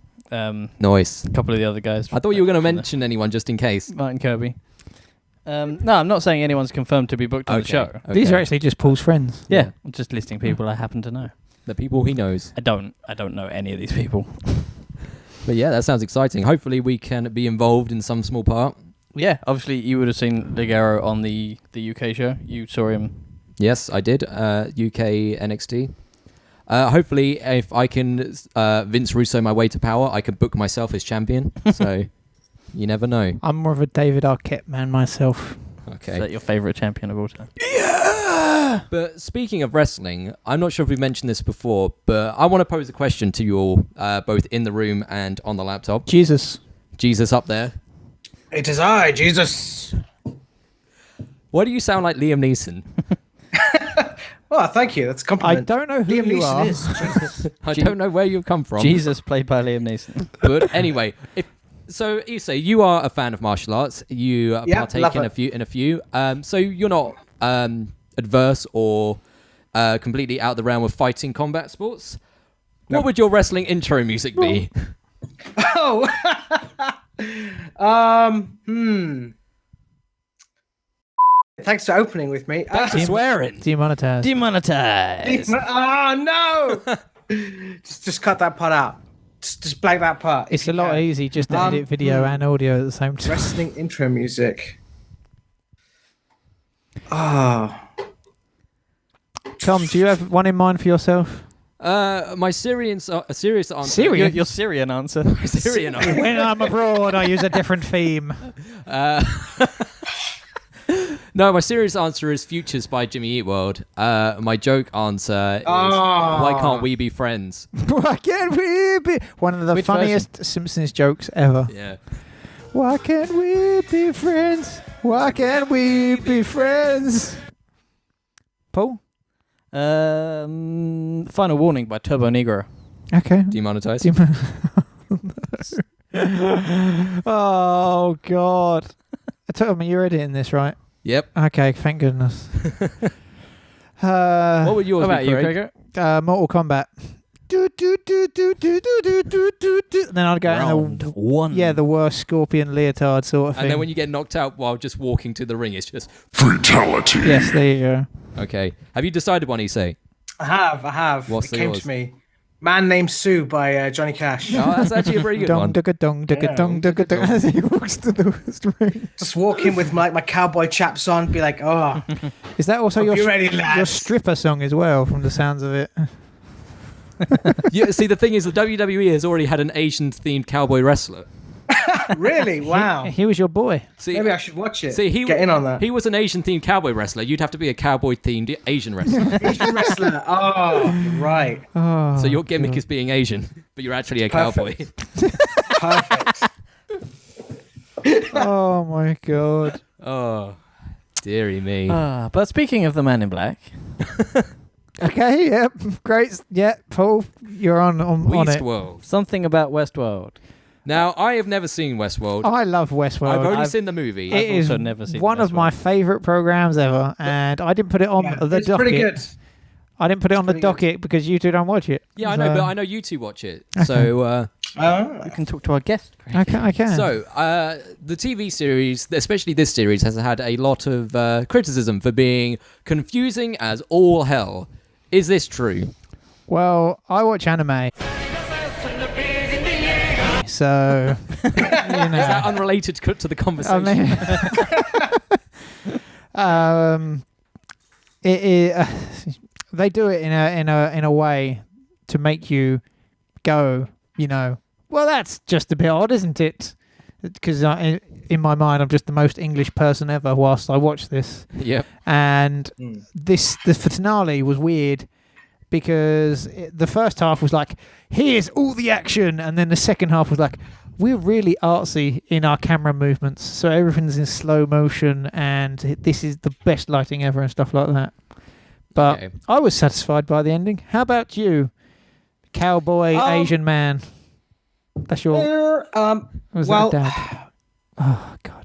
Nice. A couple of the other guys. I thought you were going to mention anyone just in case. Martin Kirby. No, I'm not saying anyone's confirmed to be booked on the show. Okay. These are actually just Paul's friends. Yeah, I'm just listing people I happen to know. The people he knows. I don't know any of these people. But yeah, that sounds exciting. Hopefully we can be involved in some small part. Yeah, obviously you would have seen Ligero on the UK show. You saw him. Yes, I did. UK NXT. Hopefully, if I can Vince Russo my way to power, I can book myself as champion. So, you never know. I'm more of a David Arquette man myself. Okay. Is that your favourite champion of all time? Yeah! But speaking of wrestling, I'm not sure if we've mentioned this before, but I want to pose a question to you all, both in the room and on the laptop. Jesus up there. It is I, Jesus. Why do you sound like Liam Neeson? Oh, thank you. That's a I compliment. don't know who Liam you Neeson are. is. Jesus. I don't know where you've come from. Jesus, played by Liam Neeson. But anyway, so Issei, you are a fan of martial arts. You Yeah, partake love in it. a few. So you're not adverse or completely out of the realm of fighting combat sports. What would your wrestling intro music be? Oh. Thanks for opening with me. Thanks for swearing. Demonetized. Demonetized. Oh no! just cut that part out. Just blank that part. It's if a you lot can. easy just to edit video and audio at the same time. Wrestling intro music. Ah. Tom, do you have one in mind for yourself? My serious answer. Syrian? Your Syrian answer. Syrian answer. When I'm abroad, I use a different theme. No, my serious answer is Futures by Jimmy Eat World. My joke answer is Why can't we be friends? Why can't we be? One of the Which funniest Simpsons jokes ever. Yeah. Why can't we be friends? Why can't we be friends? Paul? Final Warning by Turbo Negro. Okay. Demonetized. Oh, God. Tom, you're editing this, right? Yep. Okay, thank goodness. What would yours What about be, you, Craig? Craig? Mortal Kombat. Then I'd go Round one. the worst scorpion leotard sort of thing. And then when you get knocked out while just walking to the ring, it's just... Yes, there you go. Okay. Have you decided one, Issei? I have. What's it came yours? to me. Man Named Sue by Johnny Cash. Oh, that's actually a pretty good Dong one. dugga dong dugga dong dugga dong as he walks to the ring. Just walk in with my cowboy chaps on, be like, oh, Is that also Hope your you're ready, lads. your stripper song as well? From the sounds of it. Yeah, see, the thing is, the WWE has already had an Asian-themed cowboy wrestler. really? Wow. He was your boy. See, Maybe I should watch it. see, Get in on that. He was an Asian-themed cowboy wrestler. You'd have to be a cowboy-themed Asian wrestler. Asian wrestler. Oh, right. Oh, So your gimmick is being Asian, but you're actually a cowboy. Perfect. oh my God. Oh, dearie me. But speaking of the Man in Black, Okay. Yep. Great. Yeah. Paul, you're on it. Westworld. something about Westworld. Now, I have never seen Westworld. I love Westworld. I've only seen the movie. It is also never seen one of Westworld. my favourite programs ever, and I didn't put it on the it's docket. pretty good. I didn't put it on the pretty good. docket because you two don't watch it. Yeah, I know, but I know you two watch it. Okay. So, You can talk to our guest. Craig. I can. so the TV series, especially this series, has had a lot of criticism for being confusing as all hell. Is this true? Well, I watch anime. So, you Is that unrelated to the I conversation? mean, they do it in a way to make you go, well, that's just a bit odd, isn't it? Because in my mind, I'm just the most English person ever whilst I watch this. Yep. And the finale was weird because the first half was like, here's all the action, and then the second half was like, we're really artsy in our camera movements, so everything's in slow motion, and this is the best lighting ever and stuff like that. But Okay. I was satisfied by the ending. How about you, cowboy Asian man? That's your. Was well, that dad? Oh God.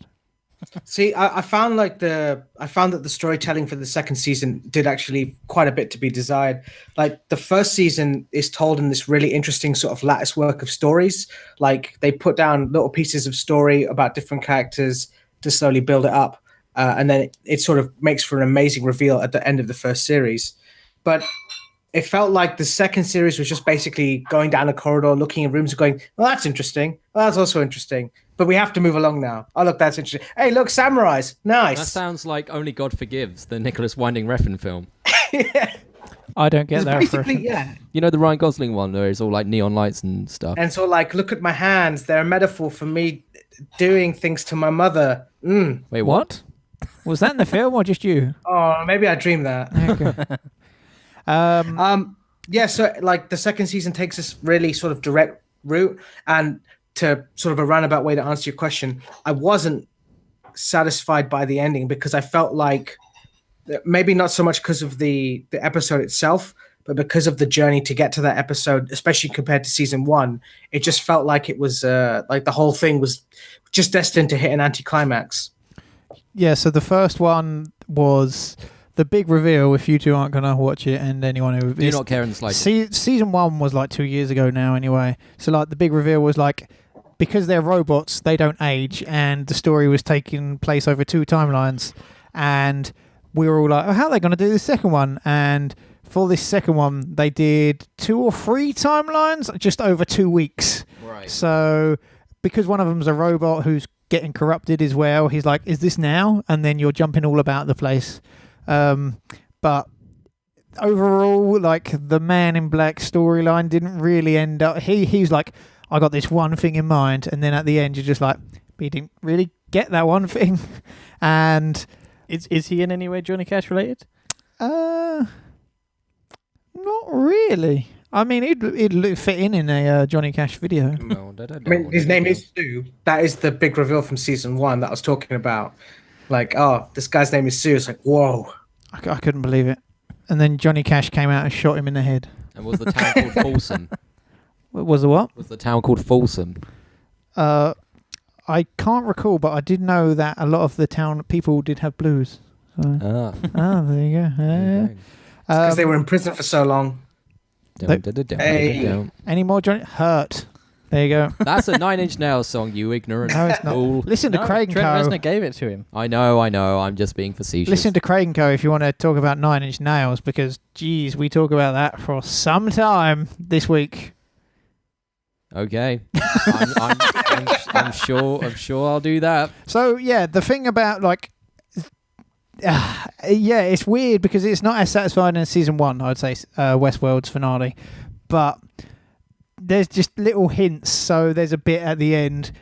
See, I found that the storytelling for the second season did actually quite a bit to be desired. Like the first season is told in this really interesting sort of lattice work of stories. Like they put down little pieces of story about different characters to slowly build it up, and then it sort of makes for an amazing reveal at the end of the first series. But it felt like the second series was just basically going down a corridor, looking in rooms, and going, "Well, that's interesting. Well, that's also interesting." But we have to move along now. Oh, look, that's interesting. Hey, look, samurais. Nice. That sounds like Only God Forgives, the Nicholas Winding Refn film. I don't get It's that. basically, reference. yeah. You know the Ryan Gosling one where it's all like neon lights and stuff. And so, like, look at my hands. They're a metaphor for me doing things to my mother. Wait, what? Was that in the film or just you? Oh, maybe I dreamed that. Okay. Yeah, so, like, the second season takes this really sort of direct route. And to sort of a roundabout way to answer your question, I wasn't satisfied by the ending because I felt like maybe not so much because of the episode itself, but because of the journey to get to that episode, especially compared to season 1, it just felt like it was like the whole thing was just destined to hit an anticlimax. Yeah, so the first one was the big reveal, if you two aren't going to watch it, and anyone who... Do not care in the slightest. Season 1 was like 2 years ago now anyway. So like the big reveal was like, because they're robots, they don't age, and the story was taking place over 2 timelines, and we were all like, oh, how are they going to do the second one? And for this second one, they did 2 or 3 timelines just over 2 weeks. Right. So because one of them's a robot who's getting corrupted as well, he's like, is this now? And then you're jumping all about the place. But overall, like, the Man in Black storyline didn't really end up... He's like, I got this one thing in mind, and then at the end you're just like, but you didn't really get that one thing. And is he in any way Johnny Cash related? not really. I mean, he'd fit in a Johnny Cash video. I mean, his name is Sue. That is the big reveal from season 1 that I was talking about. Like, oh, this guy's name is Sue. It's like, whoa. I couldn't believe it. And then Johnny Cash came out and shot him in the head. And was the town called Folsom? Was the what? Was the town called Folsom? I can't recall, but I did know that a lot of the town people did have blues. So. There you go. Yeah. Because they were in prison for so long. Any more Johnny? Hurt. There you go. That's a 9 Inch Nails song, you ignorant No, it's not. fool. Listen to Craig and Trent Co. Reznor gave it to him. I know. I'm just being facetious. Listen to Craig and Co. if you want to talk about 9 Inch Nails, because, geez, we talk about that for some time this week. Okay. I'm sure I'll do that. So, yeah, the thing about, like... yeah, it's weird because it's not as satisfying as season 1, I would say, Westworld's finale. But there's just little hints. So there's a bit at the end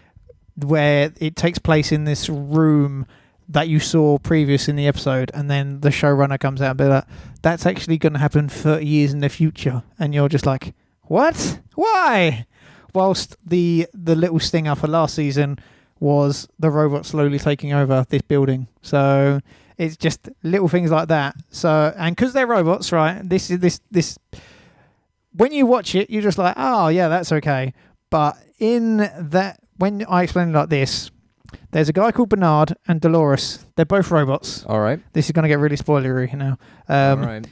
where it takes place in this room that you saw previous in the episode, and then the showrunner comes out and be like, that's actually going to happen 30 years in the future. And you're just like, what? Why? Whilst the little stinger for last season was the robot slowly taking over this building. So it's just little things like that. So, and because they're robots, right? This when you watch it, you're just like, oh yeah, that's okay. But in that, when I explain it like this, there's a guy called Bernard and Dolores. They're both robots. All right. This is going to get really spoilery now. All right.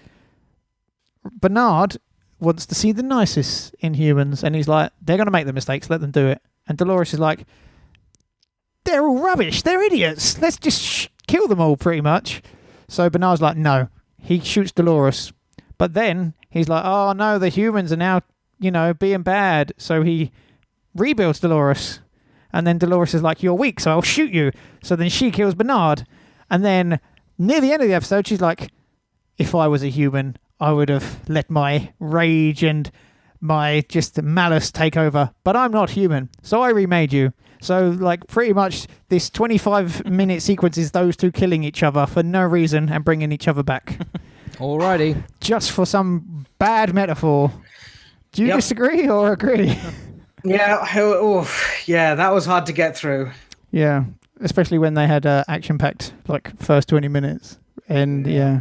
Bernard wants to see the nicest in humans, and he's like, they're going to make the mistakes, let them do it. And Dolores is like, they're all rubbish, they're idiots, let's just kill them all, pretty much. So Bernard's like, no. He shoots Dolores. But then he's like, oh no, the humans are now, being bad. So he rebuilds Dolores. And then Dolores is like, you're weak, so I'll shoot you. So then she kills Bernard. And then near the end of the episode, she's like, if I was a human, I would have let my rage and my just malice take over. But I'm not human, so I remade you. So, like, pretty much this 25-minute sequence is those two killing each other for no reason and bringing each other back. Alrighty. Just for some bad metaphor. Do you disagree or agree? Yeah, that was hard to get through. Yeah, especially when they had action-packed, like, first 20 minutes. And, yeah.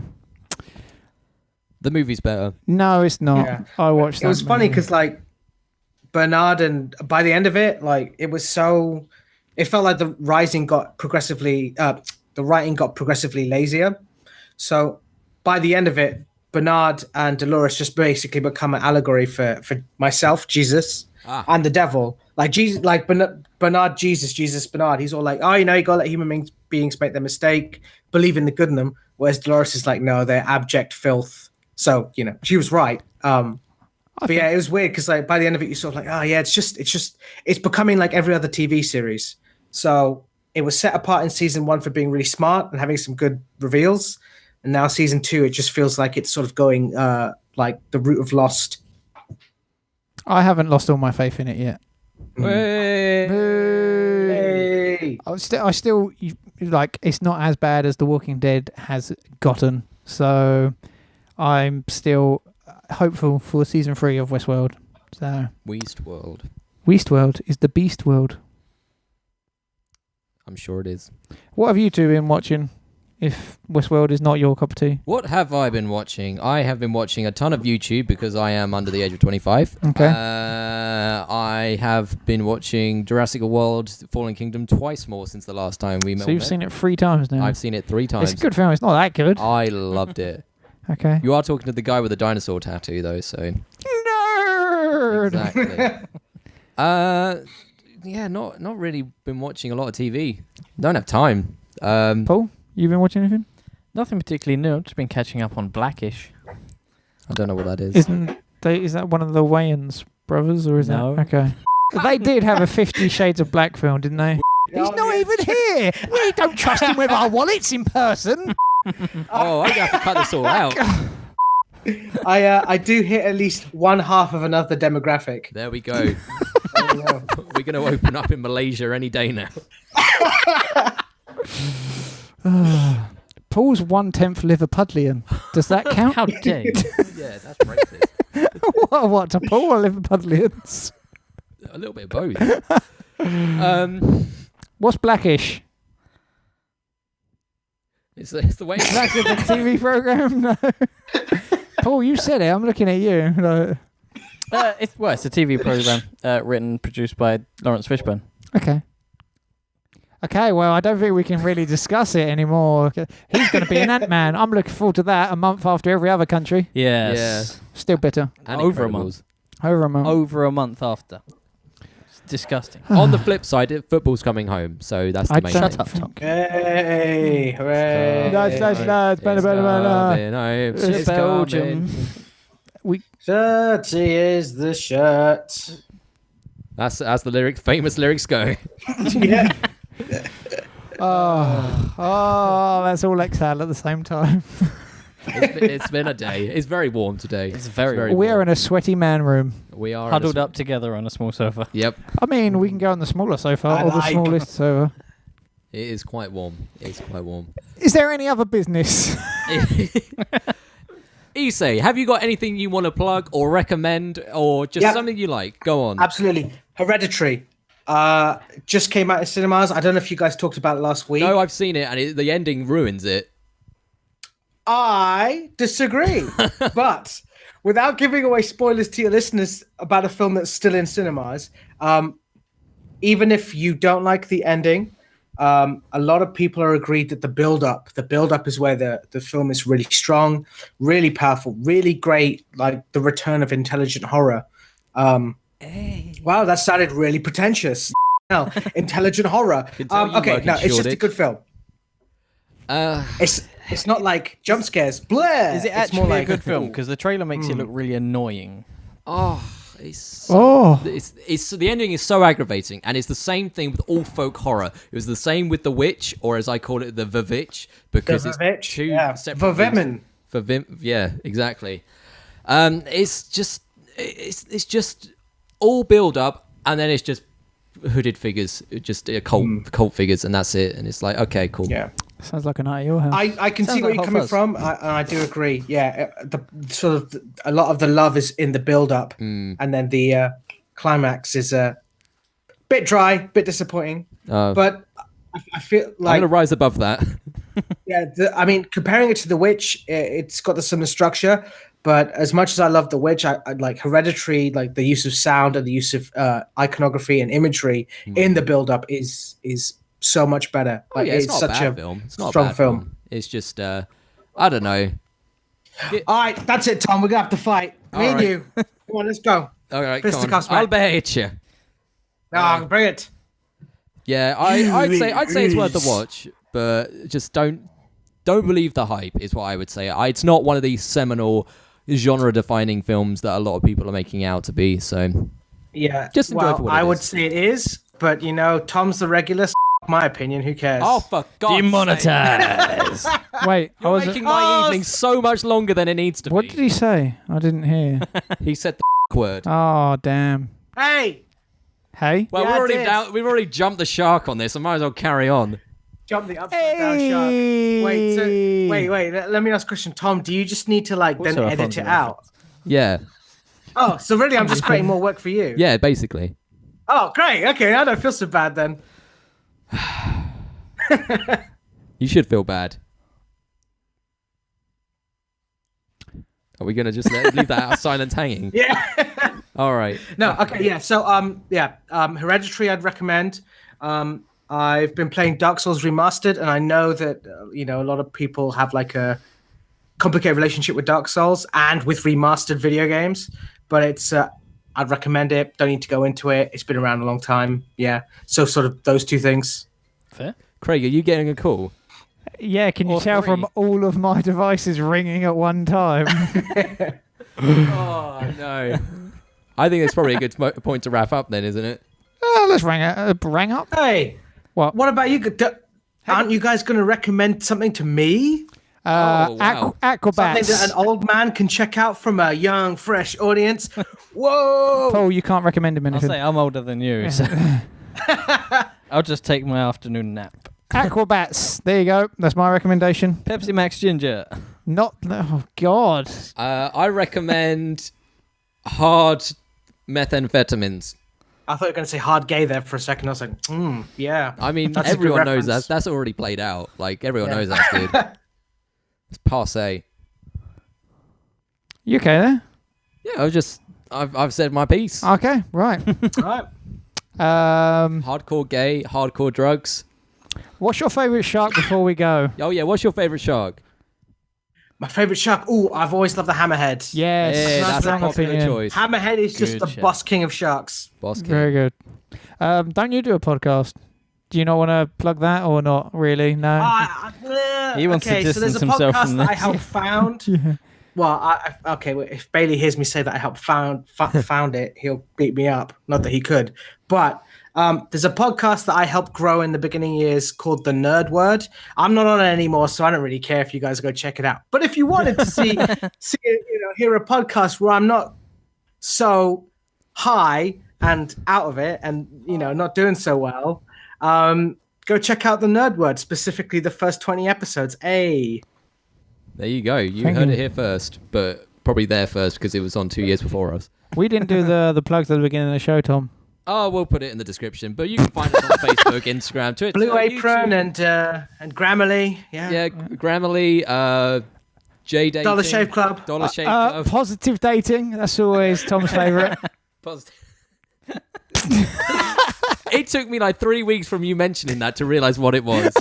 The movie's better. No, it's not. Yeah. I watched that. It was funny because, like, Bernard, and by the end of it, like, it felt like the writing got progressively lazier. So by the end of it, Bernard and Dolores just basically become an allegory for myself, Jesus, and the devil. Like Jesus, like Bernard, Jesus, Bernard. He's all like, oh, you gotta let human beings make their mistake, believe in the good in them. Whereas Dolores is like, no, they're abject filth. So she was right. But yeah, it was weird because like by the end of it, you're sort of like, oh yeah, it's becoming like every other TV series. So it was set apart in season 1 for being really smart and having some good reveals, and now season 2, it just feels like it's sort of going like the route of Lost. I haven't lost all my faith in it yet. Hey. I still like, it's not as bad as The Walking Dead has gotten. So I'm still hopeful for season 3 of Westworld. So Westworld is the beast world. I'm sure it is. What have you two been watching if Westworld is not your cup of tea. What have I been watching? I have been watching a ton of YouTube because I am under the age of 25. Okay. I have been watching Jurassic World Fallen Kingdom twice more since the last time we met. So you've seen it 3 times now? I've seen it 3 times. It's a good film. It's not that good. I loved it. Okay. You are talking to the guy with the dinosaur tattoo, though, so... Nerd! Exactly. Yeah, not really been watching a lot of TV. Don't have time. Paul, you been watching anything? Nothing particularly new. I've just been catching up on Blackish. I don't know what that is. Is that one of the Wayans brothers, or is No. that... Okay. They did have a 50 Shades of Black film, didn't they? He's not even here! We don't trust him with our wallets in person! Oh, I'm going to have to cut this all out. I do hit at least one half of another demographic. There we go. We're going to open up in Malaysia any day now. Paul's 1/10 Liverpudlian. Does that count? How dare you? Yeah, that's racist. what to Paul or Liverpudlians? A little bit of both. What's Blackish? It's the way. That's the TV program? No. Paul, you said it. I'm looking at you. No. It's a TV program written, produced by Lawrence Fishburne. Okay, well, I don't think we can really discuss it anymore. He's going to be an Ant-Man. I'm looking forward to that a month after every other country. Yes. Still bitter. And Over a Incredibles. month. Over a month. Over a month after. It's disgusting. On the flip side, football's coming home, so that's the main don't thing. Shut up, Tom. Hey, hooray. Nice, better. It's Belgium. Dirty is the shirt. That's the famous lyrics go. Yeah. Oh, that's all exhale at the same time. It's been a day. It's very warm today. It's very We are in a sweaty man room. We are huddled up together on a small sofa. Yep. I mean, we can go on the smaller sofa I or the like- smallest sofa. It is quite warm. Is there any other business? Issei, have you got anything you want to plug or recommend or just Yeah. something you like? Go on. Absolutely. Hereditary. Just came out in cinemas. I don't know if you guys talked about it last week. No, I've seen it, and the ending ruins it. I disagree. But without giving away spoilers to your listeners about a film that's still in cinemas, even if you don't like the ending, a lot of people are agreed that the build-up is where the film is really strong, really powerful, really great, like the return of intelligent horror. Wow, that sounded really pretentious. Hell, intelligent horror. Okay, no, it's just a good film. It's not like jump scares. Blah. Is it It's actually more like a good film? Because the trailer makes it look really annoying. It's the ending is so aggravating, and it's the same thing with all folk horror. It was the same with The Witch, or as I call it, The Vavitch, because it's two separate Vavemin. Yeah, exactly. It's just all build up, and then it's just hooded figures, just cult figures, and that's it. And it's like, okay, cool. Yeah. Sounds like a night at your house. I can Sounds see where like you're Hot coming Fuzz. from. I do agree. Yeah, a lot of the love is in the build up, and then the climax is a bit dry, bit disappointing. But I feel I'm like gonna rise above that. yeah. I mean, comparing it to The Witch, it's got the similar structure. But as much as I love The Witch, I like Hereditary, like the use of sound and the use of iconography and imagery in the build up is so much better. Like, Yeah, it's not such a bad a film. It's not strong a bad film. It's just I don't know. All right, that's it, Tom. We're gonna have to fight. Me and right. you. Come on, let's go. All right, Fist come to cuffs, on. I'll mate. beat you. Bring it. Yeah, I'd say it's worth a watch, but just don't believe the hype is what I would say. It's not one of these seminal genre-defining films that a lot of people are making out to be. So Yeah. Just enjoy it for what it I would is. say it is, but Tom's the regular. My opinion. Who cares? oh, for God's sake. Demonetize. Wait, I You're was. making my evening so much longer than it needs to What be. did he say? I didn't hear. He said the word. Oh, damn. Hey, Hey? Well, Yeah, I did. we've already jumped the shark on this. I might as well carry on. jump the upside down shark. Wait. Let me ask a question. Tom, do you just need to then Also a edit Fonzie it out? Yeah, Oh, so really, I'm just creating more work for you. yeah, basically. Oh, great. Okay, I don't feel so bad then. You should feel bad. Are we gonna just leave that silence hanging? Yeah. All right. No. Okay. Yeah. So Hereditary I'd recommend. I've been playing Dark Souls Remastered, and I know that a lot of people have like a complicated relationship with Dark Souls and with remastered video games. But it's I'd recommend it. Don't need to go into it. It's been around a long time. Yeah. So sort of those two things. Fair. Craig, are you getting a call? Yeah, can you tell from all of my devices ringing at one time? Oh, no. I think it's probably a good point to wrap up then, isn't it? Let's ring up. Hey, what about you? Aren't you guys going to recommend something to me? Wow. Aquabats. Something that an old man can check out from a young, fresh audience. Whoa! Paul, you can't recommend him I'll anything. say I'm older than you, so I'll just take my afternoon nap. Aquabats. There you go. That's my recommendation. Pepsi Max Ginger. Oh, God. I recommend hard methamphetamines. I thought you were going to say hard gay there for a second. I was like, yeah. I mean, That's a good everyone knows reference. that's already played out. Like, everyone knows that's good. It's passe. You okay there? Yeah, I've said my piece. Okay, right. Right. Hardcore gay, hardcore drugs. What's your favourite shark before we go? Oh, yeah, what's your favourite shark? My favorite shark. I've always loved the hammerhead. Yes, Yeah, that's a strong popular opinion. choice. Hammerhead is just Good the shout. boss king of sharks. Boss King. Very good. Don't you do a podcast? Do you not want to plug that or not really? No. He wants to so there's distance a himself podcast from that I this. helped found. Yeah. Well, if Bailey hears me say that I helped found it, he'll beat me up. Not that he could, but there's a podcast that I helped grow in the beginning years called The Nerd Word. I'm not on it anymore, so I don't really care if you guys go check it out. But if you wanted to hear a podcast where I'm not so high and out of it, and not doing so well, go check out The Nerd Word, specifically the first 20 episodes. Hey. There you go. You Thank heard you. it here first, but probably there first because it was on 2 years before us. We didn't do the plugs at the beginning of the show, Tom. Oh, we'll put it in the description, but you can find us on Facebook, Instagram, Twitter, Blue Apron YouTube. and Grammarly, Yeah, Grammarly, J Dating, Dollar Shave Club. Dollar Shave Club. Positive dating. That's always Tom's favourite. Positive. It took me like 3 weeks from you mentioning that to realise what it was.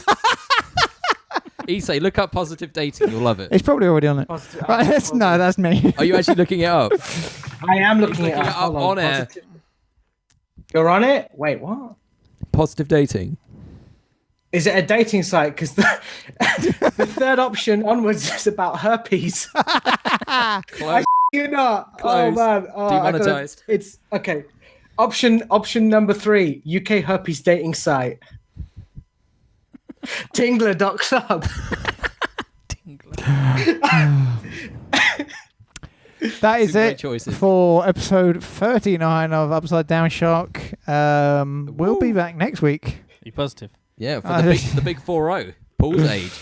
Issei, look up Positive Dating. You'll love it. It's probably already on it. Right, that's me. Are you actually looking it up? I am looking He's it looking up. it up Hold on air. You're on it? Wait, what? Positive Dating. Is it a dating site? Because the third option onwards is about herpes. Close. You're not. Close. Oh man. Demonetised. It's okay. Option number 3, UK herpes dating site. Tingler.club. That is Two great it choices. for episode 39 of Upside Down Shark. We'll be back next week. You positive? Yeah, for the big 4-0. Paul's age.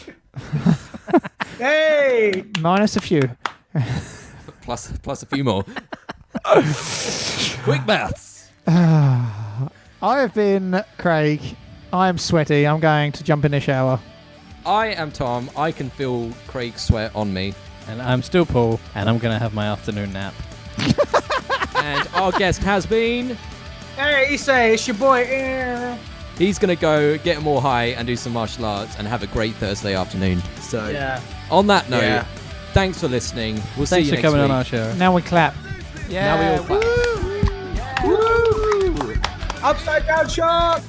Hey. Minus a few. Plus a few more. Quick maths. I have been Craig. I am sweaty. I'm going to jump in the shower. I am Tom. I can feel Craig's sweat on me. And I'm still Paul, and I'm going to have my afternoon nap. And our guest has been... Hey, Issei, it's your boy. He's going to go get more high and do some martial arts and have a great Thursday afternoon. So, Yeah. on that note, Yeah. thanks for listening. We'll see Thanks you for next coming week. on our show. Now we clap. Now we all clap. Upside down shark.